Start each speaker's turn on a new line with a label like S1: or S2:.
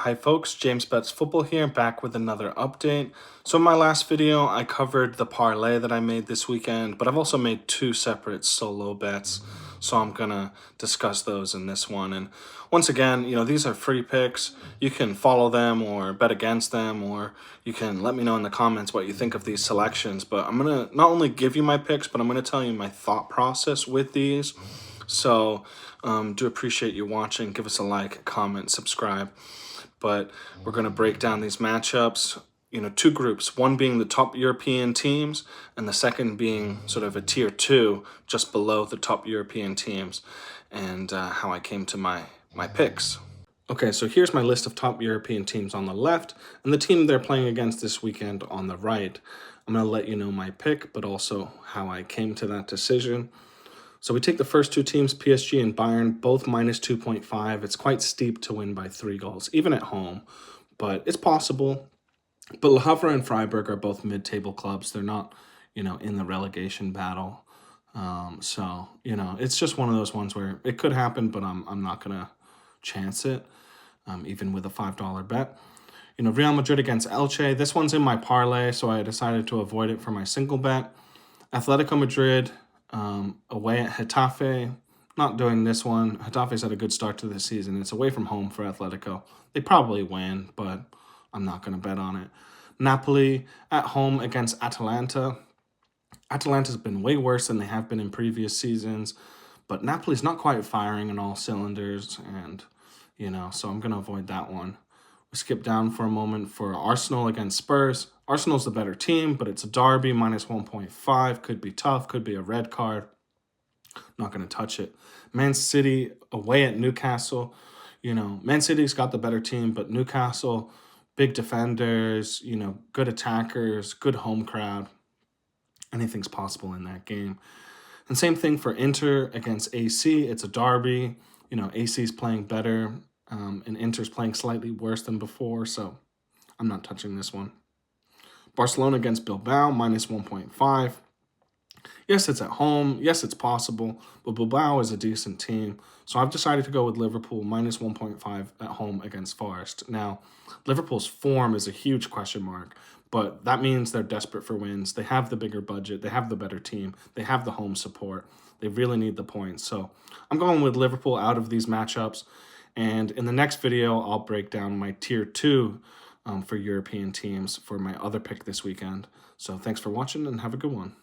S1: Hi folks, James Betts Football here, back with another update. So in my last video, I covered the parlay that I made this weekend, but I've also made two separate solo bets, so I'm gonna discuss those in this one. And once again, these are free picks. You can follow them or bet against them, or you can let me know in the comments what you think of these selections. But I'm gonna not only give you my picks, but I'm gonna tell you my thought process with these. So do appreciate you watching. Give us a like, comment, subscribe. But we're going to break down these matchups. Two groups, one being the top European teams and the second being sort of a tier two just below the top European teams, and how I came to my picks. Okay, so here's my list of top European teams on the left and the team they're playing against this weekend on the right. I'm going to let you know my pick, but also how I came to that decision. So we take the first two teams, PSG and Bayern, both minus 2.5. It's quite steep to win by 3 goals, even at home, but it's possible. But Le Havre and Freiburg are both mid-table clubs. They're not, in the relegation battle. So, it's just one of those ones where it could happen, but I'm not going to chance it, even with a $5 bet. Real Madrid against Elche. This one's in my parlay, so I decided to avoid it for my single bet. Atletico Madrid away at Getafe. Not doing this one. Getafe's had a good start to this season. It's away from home for Atletico. They probably win, but I'm not going to bet on it. Napoli at home against Atalanta. Atalanta's been way worse than they have been in previous seasons, but Napoli's not quite firing on all cylinders, and, so I'm going to avoid that one. We skip down for a moment for Arsenal against Spurs. Arsenal's the better team, but it's a derby, minus 1.5. Could be tough, could be a red card. Not going to touch it. Man City away at Newcastle. Man City's got the better team, but Newcastle, big defenders, good attackers, good home crowd. Anything's possible in that game. And same thing for Inter against AC. It's a derby. AC's playing better, and Inter's playing slightly worse than before, so I'm not touching this one. Barcelona against Bilbao, minus 1.5. Yes, it's at home. Yes, it's possible, but Bilbao is a decent team. So I've decided to go with Liverpool, minus 1.5 at home against Forest. Now, Liverpool's form is a huge question mark, but that means they're desperate for wins. They have the bigger budget. They have the better team. They have the home support. They really need the points. So I'm going with Liverpool out of these matchups. And in the next video, I'll break down my tier 2 for European teams for my other pick this weekend. So thanks for watching and have a good one.